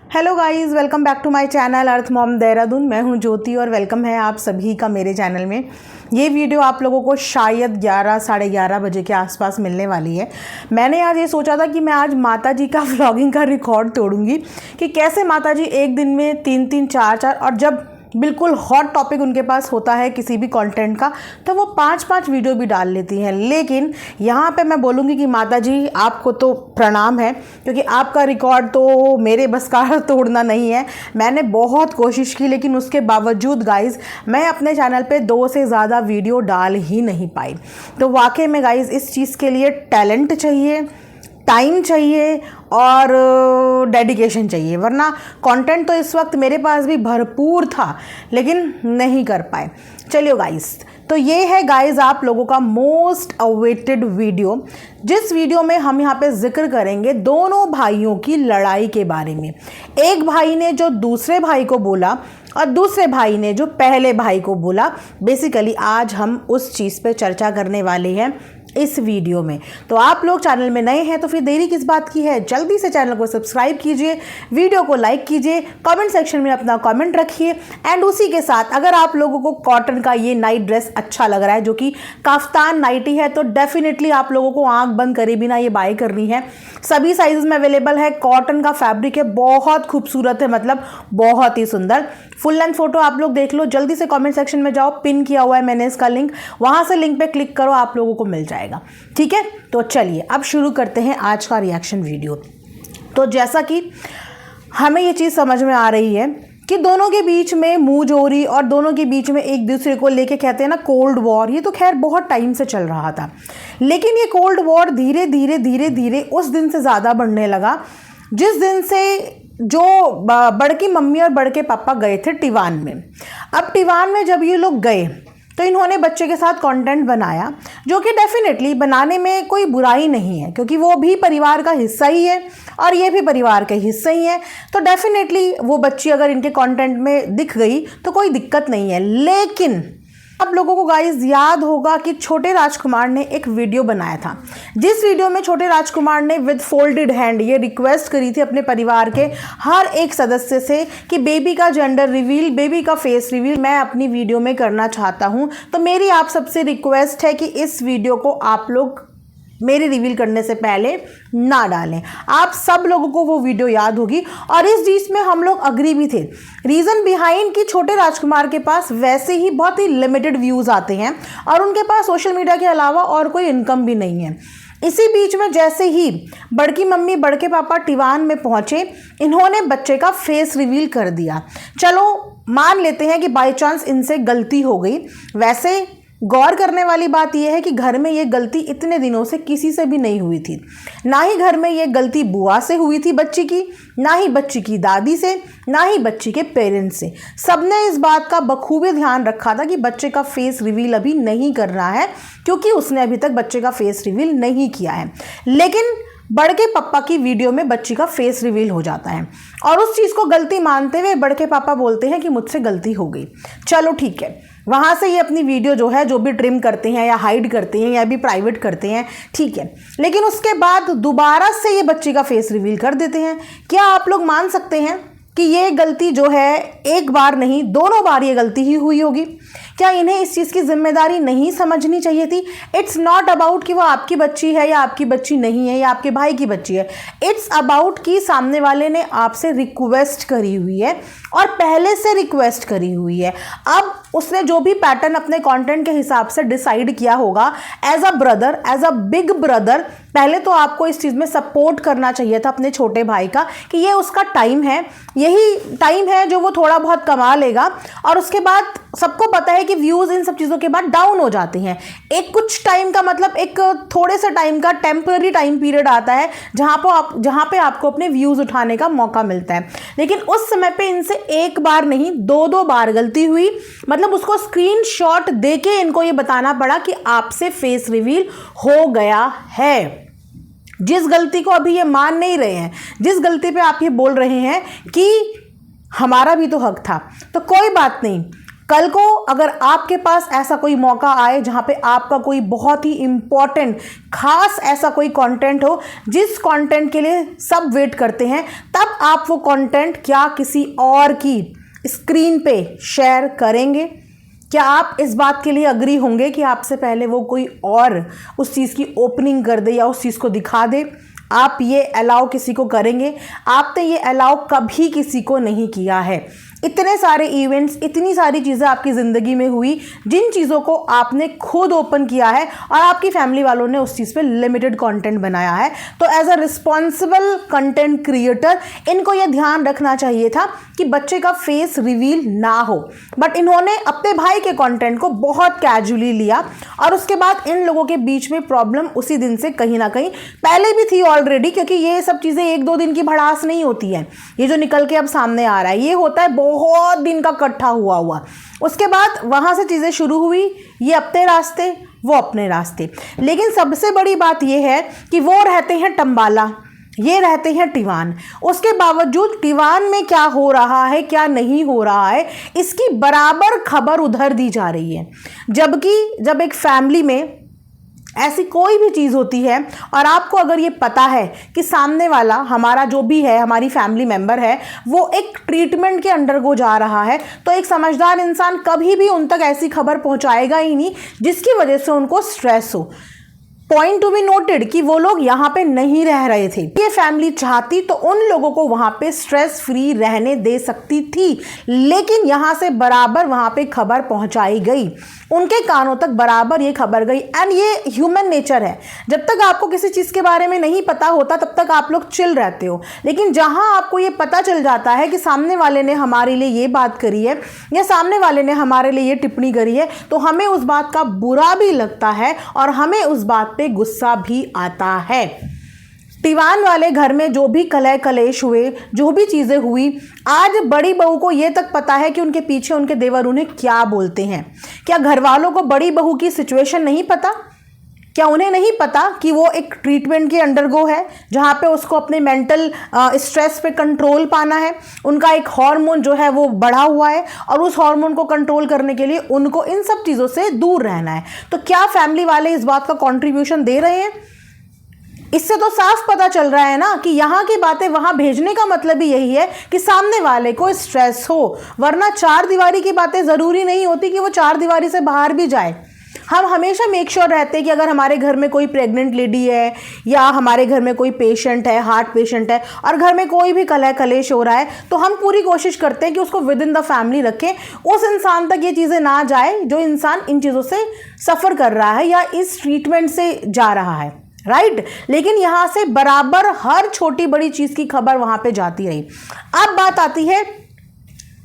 Hello guys, welcome back to my channel Earth Mom Dehradun. मैं हूं ज्योति और वेलकम है आप सभी का मेरे चैनल में। ये वीडियो आप लोगों को शायद 11 साढ़े 11 बजे के आसपास मिलने वाली है। मैंने आज ये सोचा था कि मैं आज माता जी का व्लॉगिंग का रिकॉर्ड तोड़ूंगी कि कैसे माता जी एक दिन में 3-3 4-4 और जब बिल्कुल हॉट टॉपिक उनके पास होता है किसी भी कंटेंट का तो वो 5-5 वीडियो भी डाल लेती हैं। लेकिन यहाँ पे मैं बोलूँगी कि माता जी आपको तो प्रणाम है, क्योंकि आपका रिकॉर्ड तो मेरे बस का तोड़ना नहीं है। मैंने बहुत कोशिश की लेकिन उसके बावजूद गाइज़ मैं अपने चैनल पे 2 से ज़्यादा वीडियो डाल ही नहीं पाई। तो वाकई में गाइज़ इस चीज़ के लिए टैलेंट चाहिए, टाइम चाहिए और डेडिकेशन चाहिए, वरना कंटेंट तो इस वक्त मेरे पास भी भरपूर था लेकिन नहीं कर पाए। चलिए गाइस, तो ये है गाइस आप लोगों का मोस्ट अवेटेड वीडियो, जिस वीडियो में हम यहाँ पे जिक्र करेंगे दोनों भाइयों की लड़ाई के बारे में। एक भाई ने जो दूसरे भाई को बोला और दूसरे भाई ने जो पहले भाई को बोला। बेसिकली आज हम उस चीज़ पे चर्चा करने वाले हैं इस वीडियो में। तो आप लोग चैनल में नए हैं तो फिर देरी किस बात की है, जल्दी से चैनल को सब्सक्राइब कीजिए, वीडियो को लाइक कीजिए, कमेंट सेक्शन में अपना कमेंट रखिए। एंड उसी के साथ अगर आप लोगों को कॉटन का ये नाइट ड्रेस अच्छा लग रहा है जो कि काफ्तान नाइटी है, तो डेफिनेटली आप लोगों को आंख बंद करे बिना ये बाय करनी है। सभी साइज में अवेलेबल है। कॉटन का फैब्रिक है, बहुत खूबसूरत है, मतलब बहुत ही सुंदर। फुल लेंथ फोटो आप लोग देख लो, जल्दी से कमेंट सेक्शन में जाओ, पिन किया हुआ है मैंने इसका लिंक, वहां से लिंक पे क्लिक करो, आप लोगों को मिल जाएगा। ठीक है, तो चलिए अब शुरू करते हैं आज का रिएक्शन वीडियो। तो जैसा कि हमें ये चीज़ समझ में आ रही है कि दोनों के बीच में मुंहजोरी और दोनों के बीच में एक दूसरे को लेके कहते हैं ना कोल्ड वॉर, ये तो खैर बहुत टाइम से चल रहा था। लेकिन ये कोल्ड वॉर धीरे धीरे धीरे धीरे उस दिन से ज़्यादा बढ़ने लगा जिस दिन से जो बड़की मम्मी और बड़के पापा गए थे टिवान में। अब टिवान में जब ये लोग गए तो इन्होंने बच्चे के साथ कंटेंट बनाया, जो कि डेफिनेटली बनाने में कोई बुराई नहीं है, क्योंकि वो भी परिवार का हिस्सा ही है और ये भी परिवार के हिस्से ही है। तो डेफिनेटली वो बच्ची अगर इनके कंटेंट में दिख गई तो कोई दिक्कत नहीं है। लेकिन आप लोगों को गाइस याद होगा कि छोटे राजकुमार ने एक वीडियो बनाया था, जिस वीडियो में छोटे राजकुमार ने विद फोल्डेड हैंड ये रिक्वेस्ट करी थी अपने परिवार के हर एक सदस्य से कि बेबी का जेंडर रिवील, बेबी का फेस रिवील मैं अपनी वीडियो में करना चाहता हूं। तो मेरी आप सबसे रिक्वेस्ट है कि इस वीडियो को आप लोग मेरे रिवील करने से पहले ना डालें। आप सब लोगों को वो वीडियो याद होगी और इस चीज़ में हम लोग अग्री भी थे। रीज़न बिहाइंड कि छोटे राजकुमार के पास वैसे ही बहुत ही लिमिटेड व्यूज़ आते हैं और उनके पास सोशल मीडिया के अलावा और कोई इनकम भी नहीं है। इसी बीच में जैसे ही बड़की मम्मी बड़के पापा टिवान में पहुंचे, इन्होंने बच्चे का फेस रिवील कर दिया। चलो मान लेते हैं कि बाय चांस इनसे गलती हो गई। वैसे गौर करने वाली बात यह है कि घर में ये गलती इतने दिनों से किसी से भी नहीं हुई थी। ना ही घर में ये गलती बुआ से हुई थी बच्ची की, ना ही बच्ची की दादी से, ना ही बच्ची के पेरेंट्स से। सबने इस बात का बखूबी ध्यान रखा था कि बच्चे का फेस रिवील अभी नहीं कर रहा है, क्योंकि उसने अभी तक बच्चे का फेस रिवील नहीं किया है। लेकिन बड़के पापा की वीडियो में बच्ची का फेस रिवील हो जाता है और उस चीज़ को गलती मानते हुए बड़के पापा बोलते हैं कि मुझसे गलती हो गई। चलो ठीक है, वहाँ से ये अपनी वीडियो जो है जो भी ट्रिम करते हैं या हाइड करते हैं या भी प्राइवेट करते हैं, ठीक है। लेकिन उसके बाद दोबारा से ये बच्ची का फेस रिवील कर देते हैं। क्या आप लोग मान सकते हैं कि ये गलती जो है एक बार नहीं 2 बार ये गलती ही हुई होगी? क्या इन्हें इस चीज़ की जिम्मेदारी नहीं समझनी चाहिए थी? इट्स नॉट अबाउट कि वो आपकी बच्ची है या आपकी बच्ची नहीं है या आपके भाई की बच्ची है। इट्स अबाउट कि सामने वाले ने आपसे रिक्वेस्ट करी हुई है और पहले से रिक्वेस्ट करी हुई है। अब उसने जो भी पैटर्न अपने कंटेंट के हिसाब से डिसाइड किया होगा as a brother, as a big brother, पहले तो आपको इस चीज़ में सपोर्ट करना चाहिए था अपने छोटे भाई का कि ये उसका टाइम है, यही टाइम है जो वो थोड़ा बहुत कमा लेगा। और उसके बाद सबको पता है कि व्यूज़ इन सब चीज़ों के बाद डाउन हो जाते हैं। एक कुछ टाइम का मतलब एक थोड़े से टाइम का टेम्पररी टाइम पीरियड आता है जहाँ पे आपको अपने व्यूज़ उठाने का मौका मिलता है। लेकिन उस समय पे इनसे एक बार नहीं 2 बार गलती हुई। मतलब उसको स्क्रीनशॉट देके इनको ये बताना पड़ा कि आपसे फेस रिवील हो गया है। जिस गलती को अभी ये मान नहीं रहे हैं, जिस गलती पे आप ये बोल रहे हैं कि हमारा भी तो हक था, तो कोई बात नहीं। कल को अगर आपके पास ऐसा कोई मौका आए जहाँ पे आपका कोई बहुत ही इम्पॉर्टेंट खास ऐसा कोई कंटेंट हो जिस कंटेंट के लिए सब वेट करते हैं, तब आप वो कंटेंट क्या किसी और की स्क्रीन पे शेयर करेंगे? क्या आप इस बात के लिए अग्री होंगे कि आपसे पहले वो कोई और उस चीज़ की ओपनिंग कर दे या उस चीज़ को दिखा दे? आप ये अलाउ किसी को करेंगे? आपने ये अलाउ कभी किसी को नहीं किया है। इतने सारे इवेंट्स, इतनी सारी चीज़ें आपकी ज़िंदगी में हुई जिन चीज़ों को आपने खुद ओपन किया है और आपकी फैमिली वालों ने उस चीज़ पे लिमिटेड कंटेंट बनाया है। तो as a responsible content creator इनको ये ध्यान रखना चाहिए था कि बच्चे का फेस रिवील ना हो, बट इन्होंने अपने भाई के कंटेंट को बहुत कैजुअली लिया और उसके बाद इन लोगों के बीच में प्रॉब्लम उसी दिन से कहीं ना कहीं पहले भी थी ऑलरेडी, क्योंकि ये सब चीज़ें एक दो दिन की भड़ास नहीं होती है। ये जो निकल के अब सामने आ रहा है ये होता है बहुत दिन का इकट्ठा हुआ। उसके बाद वहां से चीजें शुरू हुई, ये अपने रास्ते वो अपने रास्ते। लेकिन सबसे बड़ी बात यह है कि वो रहते हैं टंबाला, ये रहते हैं टिवान। उसके बावजूद टिवान में क्या हो रहा है क्या नहीं हो रहा है इसकी बराबर खबर उधर दी जा रही है। जबकि जब एक फैमिली में ऐसी कोई भी चीज़ होती है और आपको अगर ये पता है कि सामने वाला हमारा जो भी है, हमारी फैमिली मेंबर है, वो एक ट्रीटमेंट के अंडरगो जा रहा है, तो एक समझदार इंसान कभी भी उन तक ऐसी खबर पहुंचाएगा ही नहीं जिसकी वजह से उनको स्ट्रेस हो। पॉइंट टू बी नोटेड कि वो लोग यहाँ पे नहीं रह रहे थे। ये फैमिली चाहती तो उन लोगों को वहाँ पे स्ट्रेस फ्री रहने दे सकती थी, लेकिन यहाँ से बराबर वहाँ पे खबर पहुँचाई गई, उनके कानों तक बराबर ये खबर गई। एंड ये ह्यूमन नेचर है, जब तक आपको किसी चीज़ के बारे में नहीं पता होता तब तक आप लोग चिल रहते हो, लेकिन जहाँ आपको ये पता चल जाता है कि सामने वाले ने हमारे लिए ये बात करी है या सामने वाले ने हमारे लिए ये टिप्पणी करी है, तो हमें उस बात का बुरा भी लगता है और हमें उस बात पे गुस्सा भी आता है। टिवान वाले घर में जो भी कलह कलेश हुए, जो भी चीज़ें हुई, आज बड़ी बहू को ये तक पता है कि उनके पीछे उनके देवर उन्हें क्या बोलते हैं। क्या घर वालों को बड़ी बहू की सिचुएशन नहीं पता? क्या उन्हें नहीं पता कि वो एक ट्रीटमेंट के अंडरगो है जहाँ पे उसको अपने मेंटल स्ट्रेस पे कंट्रोल पाना है? उनका एक हार्मोन जो है वो बढ़ा हुआ है और उस हार्मोन को कंट्रोल करने के लिए उनको इन सब चीज़ों से दूर रहना है। तो क्या फैमिली वाले इस बात का कंट्रीब्यूशन दे रहे हैं? इससे तो साफ पता चल रहा है ना कि यहाँ की बातें वहाँ भेजने का मतलब ही यही है कि सामने वाले को स्ट्रेस हो, वरना चार दीवारी की बातें ज़रूरी नहीं होती कि वो चार दीवारी से बाहर भी जाए। हम हमेशा मेक श्योर रहते हैं कि अगर हमारे घर में कोई प्रेग्नेंट लेडी है या हमारे घर में कोई पेशेंट है, हार्ट पेशेंट है, और घर में कोई भी कलह कलेश हो रहा है, तो हम पूरी कोशिश करते हैं कि उसको विद इन द फैमिली रखें, उस इंसान तक ये चीज़ें ना जाए जो इंसान इन चीज़ों से सफ़र कर रहा है या इस ट्रीटमेंट से जा रहा है, राइट। लेकिन यहाँ से बराबर हर छोटी बड़ी चीज़ की खबर वहाँ पे जाती रही। अब बात आती है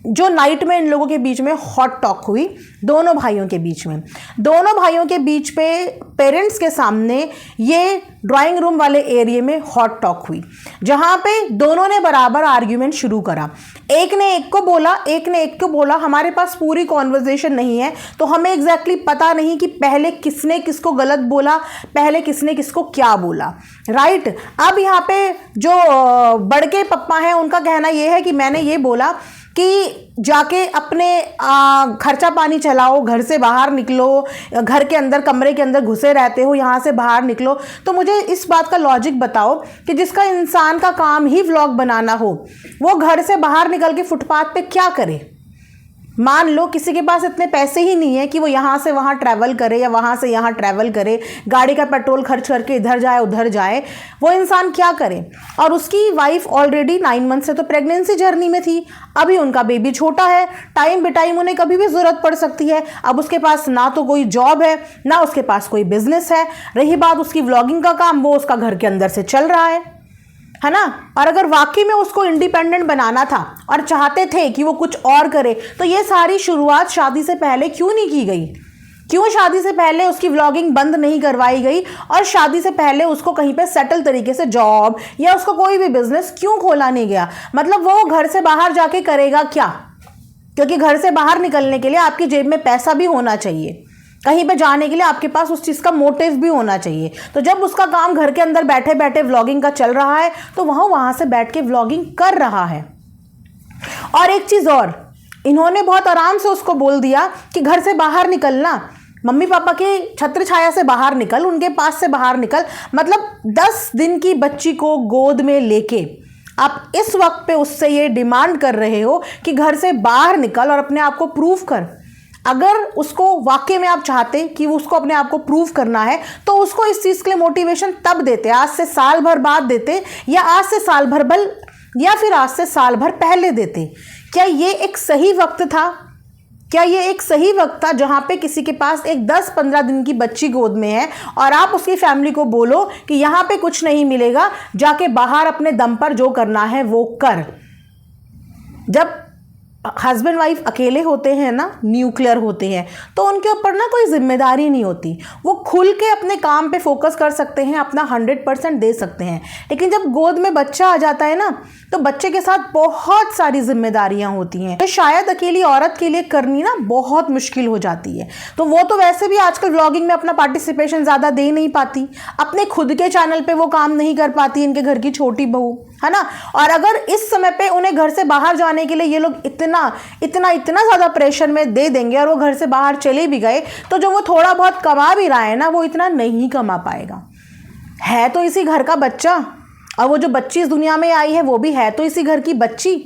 जो नाइट में इन लोगों के बीच में हॉट टॉक हुई, दोनों भाइयों के बीच में, दोनों भाइयों के बीच पे पेरेंट्स के सामने ये ड्राइंग रूम वाले एरिया में हॉट टॉक हुई, जहाँ पे दोनों ने बराबर आर्ग्यूमेंट शुरू करा। एक ने एक को बोला, एक ने एक को बोला। हमारे पास पूरी कॉन्वर्जेशन नहीं है तो हमें एग्जैक्टली पता नहीं कि पहले किसने किसको गलत बोला, पहले किसने किसको क्या बोला, राइट। अब यहाँ पे जो बड़के पप्पा हैं उनका कहना यह है कि मैंने ये बोला कि जाके अपने खर्चा पानी चलाओ, घर से बाहर निकलो, घर के अंदर कमरे के अंदर घुसे रहते हो, यहाँ से बाहर निकलो। तो मुझे इस बात का लॉजिक बताओ कि जिसका इंसान का काम ही व्लॉग बनाना हो, वो घर से बाहर निकल के फुटपाथ पे क्या करे? मान लो किसी के पास इतने पैसे ही नहीं है कि वो यहाँ से वहाँ ट्रैवल करे या वहाँ से यहाँ ट्रैवल करे, गाड़ी का पेट्रोल खर्च करके इधर जाए उधर जाए, वो इंसान क्या करे? और उसकी वाइफ ऑलरेडी 9 मंथ से तो प्रेगनेंसी जर्नी में थी, अभी उनका बेबी छोटा है, टाइम बे टाइम उन्हें कभी भी ज़रूरत पड़ सकती है। अब उसके पास ना तो कोई जॉब है ना उसके पास कोई बिजनेस है, रही बात उसकी व्लॉगिंग का काम, वो उसका घर के अंदर से चल रहा है ना। और अगर वाकई में उसको इंडिपेंडेंट बनाना था और चाहते थे कि वो कुछ और करे, तो ये सारी शुरुआत शादी से पहले क्यों नहीं की गई? क्यों शादी से पहले उसकी व्लॉगिंग बंद नहीं करवाई गई और शादी से पहले उसको कहीं पे सेटल तरीके से जॉब या उसको कोई भी बिजनेस क्यों खोला नहीं गया? मतलब वो घर से बाहर जाके करेगा क्या? क्योंकि घर से बाहर निकलने के लिए आपकी जेब में पैसा भी होना चाहिए, कहीं पे जाने के लिए आपके पास उस चीज़ का मोटिव भी होना चाहिए। तो जब उसका काम घर के अंदर बैठे बैठे व्लॉगिंग का चल रहा है तो वहाँ से बैठ के व्लॉगिंग कर रहा है। और एक चीज़ और, इन्होंने बहुत आराम से उसको बोल दिया कि घर से बाहर निकलना, मम्मी पापा के छत्र छाया से बाहर निकल, उनके पास से बाहर निकल। मतलब 10 दिन की बच्ची को गोद में लेके आप इस वक्त पे उससे ये डिमांड कर रहे हो कि घर से बाहर निकल और अपने आप को प्रूव कर। अगर उसको वाकई में आप चाहते कि उसको अपने आप को प्रूव करना है तो उसको इस चीज़ के लिए मोटिवेशन तब देते, आज से साल भर बाद देते, या आज से साल भर या फिर आज से साल भर पहले देते। क्या ये एक सही वक्त था? क्या ये एक सही वक्त था जहाँ पे किसी के पास एक 10-15 दिन की बच्ची गोद में है और आप उसकी फैमिली को बोलो कि यहाँ पे कुछ नहीं मिलेगा, जाके बाहर अपने दम पर जो करना है वो कर। जब हस्बैंड वाइफ अकेले होते हैं ना, न्यूक्लियर होते हैं, तो उनके ऊपर ना कोई जिम्मेदारी नहीं होती, वो खुल के अपने काम पे फोकस कर सकते हैं, अपना 100% दे सकते हैं। लेकिन जब गोद में बच्चा आ जाता है ना, तो बच्चे के साथ बहुत सारी जिम्मेदारियां होती हैं, तो शायद अकेली औरत के लिए करनी ना बहुत मुश्किल हो जाती है। तो वो तो वैसे भी आजकल व्लॉगिंग में अपना पार्टिसिपेशन ज़्यादा दे नहीं पाती, अपने खुद के चैनल पर वो काम नहीं कर पाती, इनके घर की छोटी बहू है ना। और अगर इस समय पे उन्हें घर से बाहर जाने के लिए ये लोग इतना ज़्यादा प्रेशर में दे देंगे और वो घर से बाहर चले भी गए, तो जो वो थोड़ा बहुत कमा भी रहा है ना, वो इतना नहीं कमा पाएगा। है तो इसी घर का बच्चा, और वो जो बच्ची इस दुनिया में आई है वो भी है तो इसी घर की बच्ची।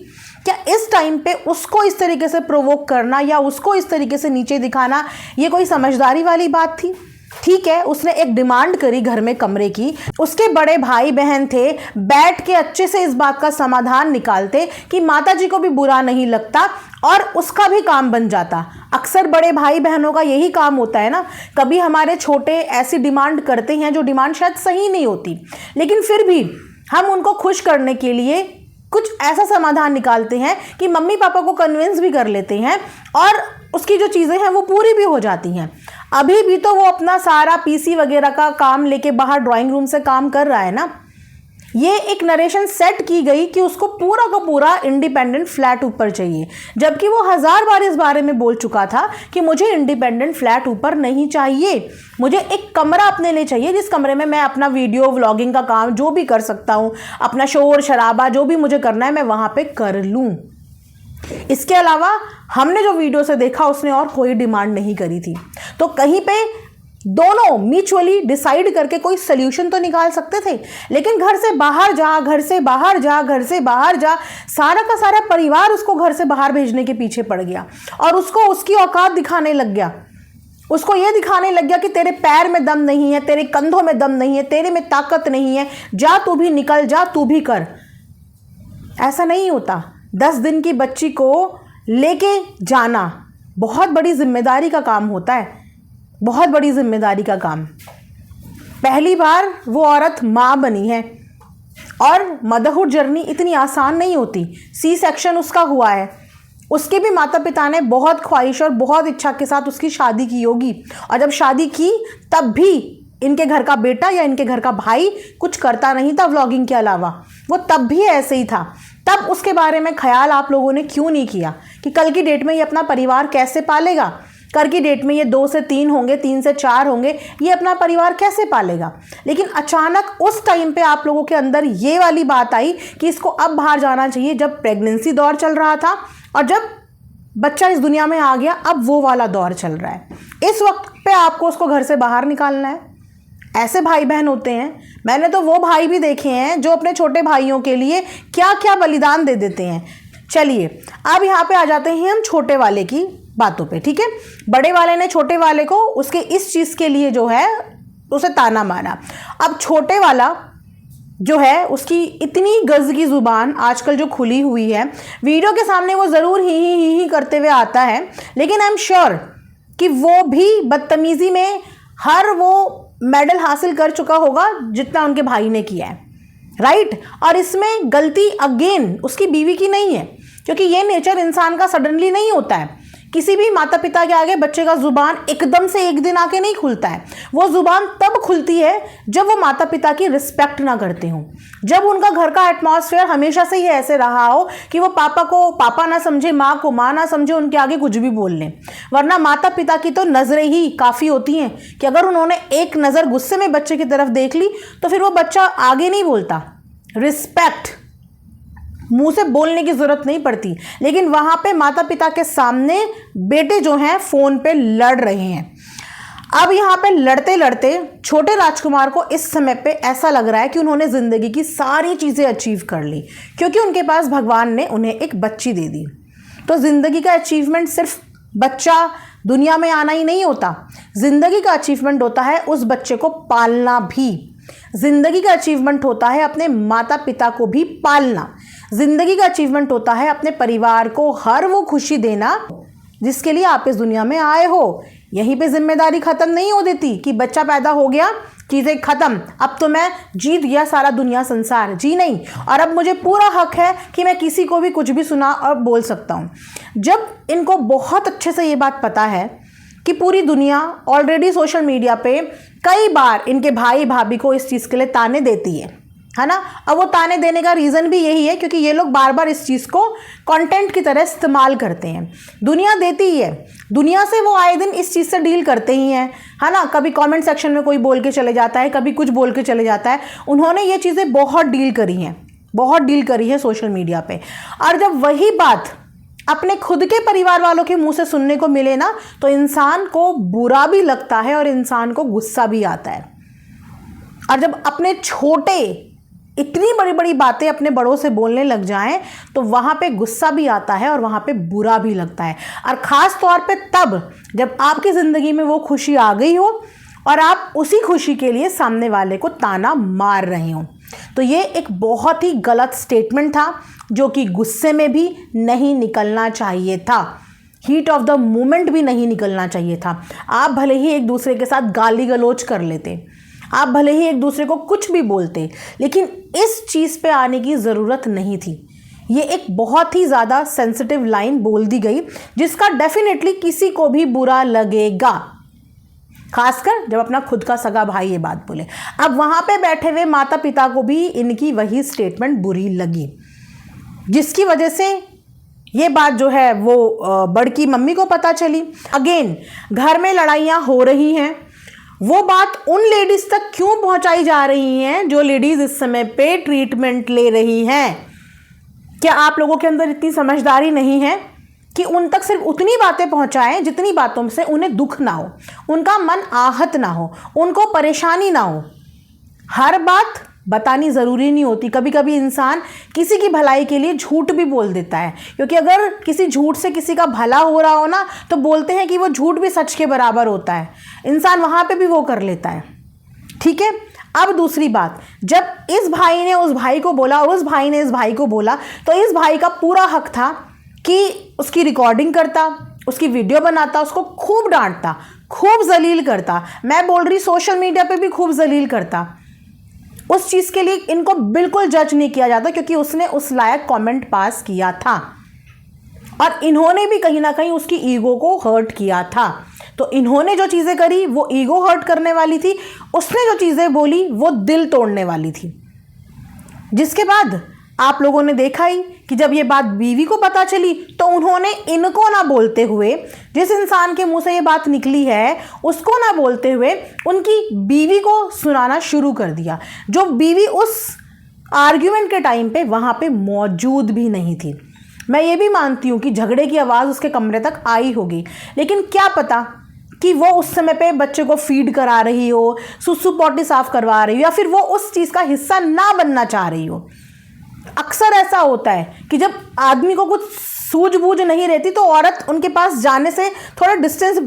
क्या इस टाइम पे उसको इस तरीके से प्रोवोक करना या उसको इस तरीके से नीचे दिखाना ये कोई समझदारी वाली बात थी? ठीक है, उसने एक डिमांड करी घर में कमरे की, उसके बड़े भाई बहन थे, बैठ के अच्छे से इस बात का समाधान निकालते कि माताजी को भी बुरा नहीं लगता और उसका भी काम बन जाता। अक्सर बड़े भाई बहनों का यही काम होता है ना, कभी हमारे छोटे ऐसी डिमांड करते हैं जो डिमांड शायद सही नहीं होती, लेकिन फिर भी हम उनको खुश करने के लिए कुछ ऐसा समाधान निकालते हैं कि मम्मी पापा को कन्विंस भी कर लेते हैं और उसकी जो चीज़ें हैं वो पूरी भी हो जाती हैं। अभी भी तो वो अपना सारा पीसी वगैरह का काम लेके बाहर ड्राइंग रूम से काम कर रहा है ना। ये एक नरेशन सेट की गई कि उसको पूरा का पूरा इंडिपेंडेंट फ्लैट ऊपर चाहिए, जबकि वो 1000 बार इस बारे में बोल चुका था कि मुझे इंडिपेंडेंट फ्लैट ऊपर नहीं चाहिए, मुझे एक कमरा अपने लिए चाहिए जिस कमरे में मैं अपना वीडियो व्लॉगिंग का काम जो भी कर सकता हूँ, अपना शोर शराबा जो भी मुझे करना है मैं वहाँ पे कर लूँ। इसके अलावा हमने जो वीडियो से देखा उसने और कोई डिमांड नहीं करी थी। तो कहीं पे दोनों म्यूचुअली डिसाइड करके कोई सोल्यूशन तो निकाल सकते थे, लेकिन घर से बाहर जा, घर से बाहर जा, घर से बाहर जा, सारा का सारा परिवार उसको घर से बाहर भेजने के पीछे पड़ गया और उसको उसकी औकात दिखाने लग गया। उसको ये दिखाने लग गया कि तेरे पैर में दम नहीं है, तेरे कंधों में दम नहीं है, तेरे में ताकत नहीं है, जा तू भी निकल, जा तू भी कर। ऐसा नहीं होता। 10 दिन की बच्ची को लेके जाना बहुत बड़ी जिम्मेदारी का काम होता है, बहुत बड़ी जिम्मेदारी का काम। पहली बार वो औरत माँ बनी है और मदरहुड जर्नी इतनी आसान नहीं होती। सी सेक्शन उसका हुआ है, उसके भी माता पिता ने बहुत ख्वाहिश और बहुत इच्छा के साथ उसकी शादी की होगी, और जब शादी की तब भी इनके घर का बेटा या इनके घर का भाई कुछ करता नहीं था व्लॉगिंग के अलावा, वो तब भी ऐसे ही था। तब उसके बारे में ख्याल आप लोगों ने क्यों नहीं किया कि कल की डेट में ये अपना परिवार कैसे पालेगा, कल की डेट में ये 2 से 3 होंगे, 3 से 4 होंगे, ये अपना परिवार कैसे पालेगा। लेकिन अचानक उस टाइम पे आप लोगों के अंदर ये वाली बात आई कि इसको अब बाहर जाना चाहिए, जब प्रेगनेंसी दौर चल रहा था और जब बच्चा इस दुनिया में आ गया अब वो वाला दौर चल रहा है। इस वक्त पे आपको उसको घर से बाहर निकालना है। ऐसे भाई बहन होते हैं, मैंने तो वो भाई भी देखे हैं जो अपने छोटे भाइयों के लिए क्या क्या बलिदान दे देते हैं। चलिए अब यहाँ पे आ जाते हैं हम छोटे वाले की बातों पे, ठीक है। बड़े वाले ने छोटे वाले को उसके इस चीज़ के लिए जो है उसे ताना मारा। अब छोटे वाला जो है उसकी इतनी गज़ की ज़ुबान आजकल जो खुली हुई है, वीडियो के सामने वो ज़रूर ही करते हुए आता है, लेकिन आई एम श्योर कि वो भी बदतमीज़ी में हर वो मेडल हासिल कर चुका होगा जितना उनके भाई ने किया है, राइट। और इसमें गलती अगेन उसकी बीवी की नहीं है, क्योंकि ये नेचर इंसान का सडनली नहीं होता है। किसी भी माता पिता के आगे बच्चे का ज़ुबान एकदम से एक दिन आके नहीं खुलता है। वो ज़ुबान तब खुलती है जब वो माता पिता की रिस्पेक्ट ना करते हों, जब उनका घर का एटमॉस्फेयर हमेशा से ही ऐसे रहा हो कि वो पापा को पापा ना समझे, माँ को माँ ना समझे, उनके आगे कुछ भी बोल लें। वरना माता पिता की तो नज़रें ही काफ़ी होती हैं कि अगर उन्होंने एक नज़र गुस्से में बच्चे की तरफ देख ली तो फिर वो बच्चा आगे नहीं बोलता। रिस्पेक्ट मुंह से बोलने की ज़रूरत नहीं पड़ती, लेकिन वहाँ पे माता पिता के सामने बेटे जो हैं फ़ोन पे लड़ रहे हैं। अब यहाँ पे लड़ते लड़ते छोटे राजकुमार को इस समय पे ऐसा लग रहा है कि उन्होंने ज़िंदगी की सारी चीज़ें अचीव कर ली, क्योंकि उनके पास भगवान ने उन्हें एक बच्ची दे दी। तो ज़िंदगी का अचीवमेंट सिर्फ बच्चा दुनिया में आना ही नहीं होता, ज़िंदगी का अचीवमेंट होता है उस बच्चे को पालना भी। ज़िंदगी का अचीवमेंट होता है अपने माता पिता को भी पालना। ज़िंदगी का अचीवमेंट होता है अपने परिवार को हर वो खुशी देना जिसके लिए आप इस दुनिया में आए हो। यहीं पे जिम्मेदारी ख़त्म नहीं हो देती कि बच्चा पैदा हो गया, चीज़ें ख़त्म, अब तो मैं जीत गया सारा दुनिया संसार। जी नहीं, और अब मुझे पूरा हक है कि मैं किसी को भी कुछ भी सुना और बोल सकता हूँ। जब इनको बहुत अच्छे से ये बात पता है कि पूरी दुनिया ऑलरेडी सोशल मीडिया पे कई बार इनके भाई भाभी को इस चीज़ के लिए ताने देती है ना। अब वो ताने देने का रीज़न भी यही है क्योंकि ये लोग बार बार इस चीज़ को कंटेंट की तरह इस्तेमाल करते हैं। दुनिया देती ही है, दुनिया से वो आए दिन इस चीज़ से डील करते ही हैं, है ना। कभी कमेंट सेक्शन में कोई बोल के चले जाता है, कभी कुछ बोल के चले जाता है। उन्होंने ये चीज़ें बहुत डील करी हैं, बहुत डील करी है सोशल मीडिया पे। और जब वही बात अपने खुद के परिवार वालों के मुंह से सुनने को मिले ना, तो इंसान को बुरा भी लगता है और इंसान को गुस्सा भी आता है। और जब अपने छोटे इतनी बड़ी बड़ी बातें अपने बड़ों से बोलने लग जाएं, तो वहाँ पे गुस्सा भी आता है और वहाँ पे बुरा भी लगता है। और ख़ास तौर पे तब जब आपकी ज़िंदगी में वो खुशी आ गई हो और आप उसी खुशी के लिए सामने वाले को ताना मार रहे हो। तो ये एक बहुत ही गलत स्टेटमेंट था जो कि गुस्से में भी नहीं निकलना चाहिए था, हीट ऑफ द मोमेंट भी नहीं निकलना चाहिए था। आप भले ही एक दूसरे के साथ गाली गलौज कर लेते, आप भले ही एक दूसरे को कुछ भी बोलते, लेकिन इस चीज़ पे आने की ज़रूरत नहीं थी। ये एक बहुत ही ज़्यादा सेंसिटिव लाइन बोल दी गई जिसका डेफिनेटली किसी को भी बुरा लगेगा, खासकर जब अपना खुद का सगा भाई ये बात बोले। अब वहाँ पे बैठे हुए माता पिता को भी इनकी वही स्टेटमेंट बुरी लगी, जिसकी वजह से ये बात जो है वो बड़की मम्मी को पता चली। अगेन घर में लड़ाइयाँ हो रही हैं, वो बात उन लेडीज़ तक क्यों पहुंचाई जा रही हैं जो लेडीज़ इस समय पे ट्रीटमेंट ले रही हैं? क्या आप लोगों के अंदर इतनी समझदारी नहीं है कि उन तक सिर्फ उतनी बातें पहुंचाएं जितनी बातों से उन्हें दुख ना हो, उनका मन आहत ना हो, उनको परेशानी ना हो? हर बात बतानी ज़रूरी नहीं होती। कभी कभी इंसान किसी की भलाई के लिए झूठ भी बोल देता है, क्योंकि अगर किसी झूठ से किसी का भला हो रहा हो ना, तो बोलते हैं कि वो झूठ भी सच के बराबर होता है। इंसान वहाँ पे भी वो कर लेता है, ठीक है। अब दूसरी बात, जब इस भाई ने उस भाई को बोला और उस भाई ने इस भाई को बोला, तो इस भाई का पूरा हक था कि उसकी रिकॉर्डिंग करता, उसकी वीडियो बनाता, उसको खूब डांटता, खूब जलील करता। मैं बोल रही सोशल मीडिया पे भी खूब जलील करता। उस चीज़ के लिए इनको बिल्कुल जज नहीं किया जाता, क्योंकि उसने उस लायक कमेंट पास किया था और इन्होंने भी कहीं ना कहीं उसकी ईगो को हर्ट किया था। तो इन्होंने जो चीज़ें करी वो ईगो हर्ट करने वाली थी, उसने जो चीज़ें बोली वो दिल तोड़ने वाली थी। जिसके बाद आप लोगों ने देखा ही कि जब ये बात बीवी को पता चली, तो उन्होंने इनको ना बोलते हुए, जिस इंसान के मुंह से ये बात निकली है उसको ना बोलते हुए, उनकी बीवी को सुनाना शुरू कर दिया, जो बीवी उस आर्ग्यूमेंट के टाइम पे वहाँ पे मौजूद भी नहीं थी। मैं ये भी मानती हूँ कि झगड़े की आवाज़ उसके कमरे तक आई होगी, लेकिन क्या पता कि वो उस समय पे बच्चे को फीड करा रही हो, सुसु पॉटी साफ करवा रही हो, या फिर वो उस चीज़ का हिस्सा ना बनना चाह रही हो। अक्सर ऐसा होता है कि जब आदमी को कुछ सूझबूझ नहीं रहती तो औरत उनके पास जाने से थोड़ा डिस्टेंस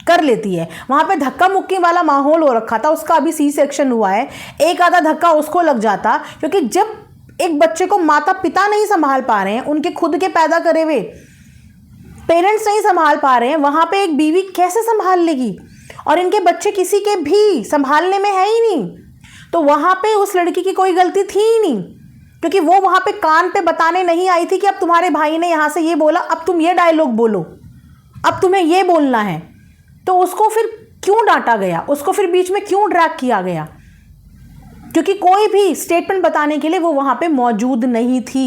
कर लेती है। वहाँ पे धक्का मुक्की वाला माहौल हो रखा था, उसका अभी सी सेक्शन हुआ है, एक आधा धक्का उसको लग जाता, क्योंकि जब एक बच्चे को माता पिता नहीं संभाल पा रहे हैं, उनके खुद के पैदा करे हुए पेरेंट्स नहीं संभाल पा रहे हैं, वहाँ पे एक बीवी कैसे संभाल लेगी? और इनके बच्चे किसी के भी संभालने में है ही नहीं, तो वहाँ पे उस लड़की की कोई गलती थी ही नहीं, क्योंकि वो वहाँ पे कान पे बताने नहीं आई थी कि अब तुम्हारे भाई ने यहाँ से ये बोला, अब तुम ये डायलॉग बोलो, अब तुम्हें ये बोलना है। तो उसको फिर क्यों डांटा गया, उसको फिर बीच में क्यों ड्रैग किया गया? क्योंकि कोई भी स्टेटमेंट बताने के लिए वो वहाँ पे मौजूद नहीं थी।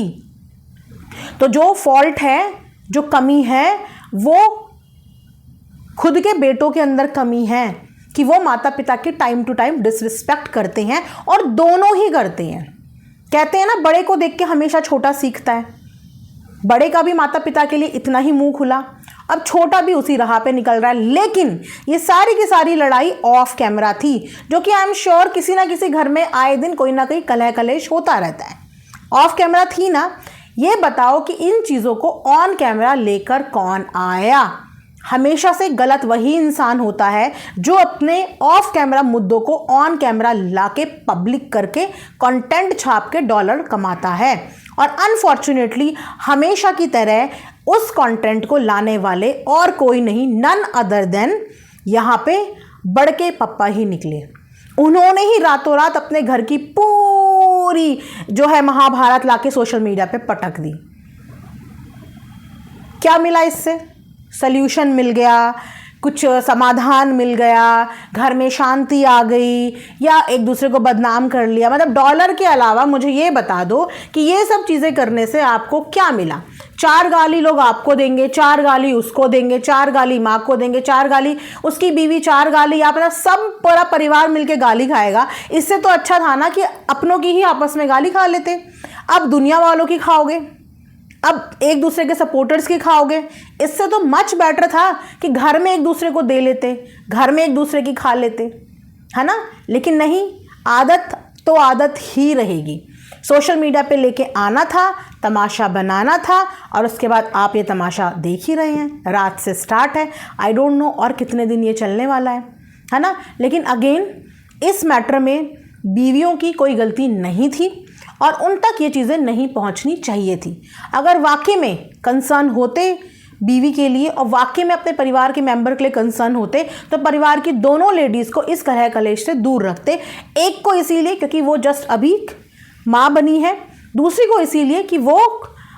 तो जो फॉल्ट है, जो कमी है, वो खुद के बेटों के अंदर कमी है कि वो माता पिता की टाइम टू टाइम डिसरिस्पेक्ट करते हैं, और दोनों ही करते हैं। कहते हैं ना, बड़े को देख के हमेशा छोटा सीखता है। बड़े का भी माता पिता के लिए इतना ही मुंह खुला अब छोटा भी उसी राह पे निकल रहा है। लेकिन ये सारी की सारी लड़ाई ऑफ कैमरा थी, जो कि आई एम श्योर किसी ना किसी घर में आए दिन कोई ना कोई कलह कलेश होता रहता है। ऑफ कैमरा थी ना। ये बताओ कि इन चीज़ों को ऑन कैमरा लेकर कौन आया? हमेशा से गलत वही इंसान होता है जो अपने ऑफ कैमरा मुद्दों को ऑन कैमरा लाके पब्लिक करके कंटेंट छाप के डॉलर कमाता है। और अनफॉर्चुनेटली हमेशा की तरह उस कंटेंट को लाने वाले और कोई नहीं, नन अदर देन यहाँ पे बड़के पप्पा ही निकले। उन्होंने ही रातों रात अपने घर की पूरी जो है महाभारत लाके सोशल मीडिया पे पटक दी। क्या मिला इससे? सल्यूशन मिल गया, कुछ समाधान मिल गया, घर में शांति आ गई, या एक दूसरे को बदनाम कर लिया? मतलब डॉलर के अलावा मुझे ये बता दो कि ये सब चीज़ें करने से आपको क्या मिला? 4 गाली लोग आपको देंगे, 4 गाली उसको देंगे, 4 गाली माँ को देंगे, 4 गाली उसकी बीवी, 4 गाली आप, मतलब सब पूरा परिवार मिलके गाली खाएगा। इससे तो अच्छा था ना कि अपनों की ही आपस में गाली खा लेते। अब दुनिया वालों की खाओगे, अब एक दूसरे के सपोर्टर्स की खाओगे। इससे तो मच बेटर था कि घर में एक दूसरे को दे लेते, घर में एक दूसरे की खा लेते, है ना। लेकिन नहीं, आदत तो आदत ही रहेगी। सोशल मीडिया पे लेके आना था, तमाशा बनाना था, और उसके बाद आप ये तमाशा देख ही रहे हैं। रात से स्टार्ट है, आई डोंट नो और कितने दिन ये चलने वाला है ना। लेकिन अगेन इस मैटर में बीवियों की कोई गलती नहीं थी और उन तक ये चीज़ें नहीं पहुंचनी चाहिए थी। अगर वाकई में कंसर्न होते बीवी के लिए और वाकई में अपने परिवार के मेंबर के लिए कंसर्न होते, तो परिवार की दोनों लेडीज़ को इस कलह कलेश से दूर रखते। एक को इसीलिए क्योंकि वो जस्ट अभी माँ बनी है, दूसरी को इसीलिए कि वो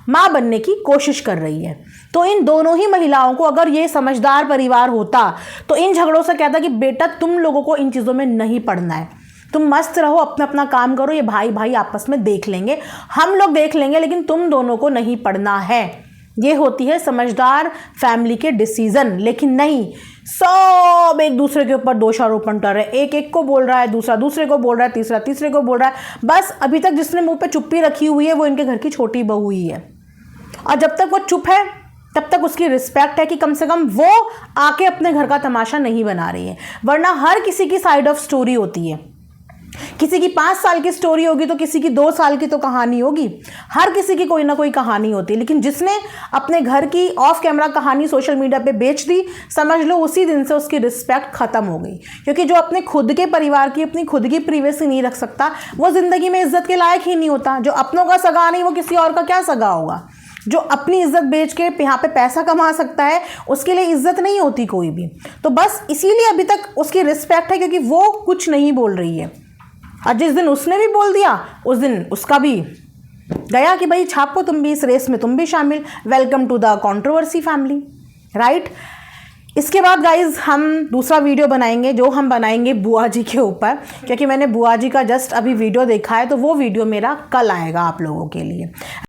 माँ बनने की कोशिश कर रही है। तो इन दोनों ही महिलाओं को, अगर ये समझदार परिवार होता तो इन झगड़ों से कहता कि बेटा तुम लोगों को इन चीज़ों में नहीं पड़ना है, तुम मस्त रहो, अपना अपना काम करो, ये भाई भाई आपस में देख लेंगे, हम लोग देख लेंगे, लेकिन तुम दोनों को नहीं पढ़ना है। ये होती है समझदार फैमिली के डिसीजन। लेकिन नहीं, सब एक दूसरे के ऊपर दोषारोपण कर रहे हैं। एक एक को बोल रहा है, दूसरा दूसरे को बोल रहा है, तीसरा तीसरे को बोल रहा है। बस अभी तक जिसने मुंह पे चुप्पी रखी हुई है वो इनके घर की छोटी बहू ही है, और जब तक वो चुप है तब तक उसकी रिस्पेक्ट है कि कम से कम वो आके अपने घर का तमाशा नहीं बना रही है। वरना हर किसी की साइड ऑफ स्टोरी होती है। किसी की 5 साल की स्टोरी होगी तो किसी की 2 साल की तो कहानी होगी। हर किसी की कोई ना कोई कहानी होती है। लेकिन जिसने अपने घर की ऑफ कैमरा कहानी सोशल मीडिया पे बेच दी, समझ लो उसी दिन से उसकी रिस्पेक्ट खत्म हो गई। क्योंकि जो अपने खुद के परिवार की, अपनी खुद की प्रीवेसी नहीं रख सकता, वो जिंदगी में इज्जत के लायक ही नहीं होता। जो अपनों का सगा नहीं, वो किसी और का क्या सगा होगा। जो अपनी इज्जत बेच के यहाँ पे पैसा कमा सकता है, उसके लिए इज्जत नहीं होती कोई भी। तो बस इसीलिए अभी तक उसकी रिस्पेक्ट है, क्योंकि वो कुछ नहीं बोल रही है। और जिस दिन उसने भी बोल दिया उस दिन उसका भी गया कि भाई छापो तुम भी इस रेस में, तुम भी शामिल। Welcome to the controversy family, right. इसके बाद गाइज हम दूसरा वीडियो बनाएंगे, जो हम बनाएंगे बुआ जी के ऊपर, क्योंकि मैंने बुआ जी का जस्ट अभी वीडियो देखा है, तो वो वीडियो मेरा कल आएगा आप लोगों के लिए।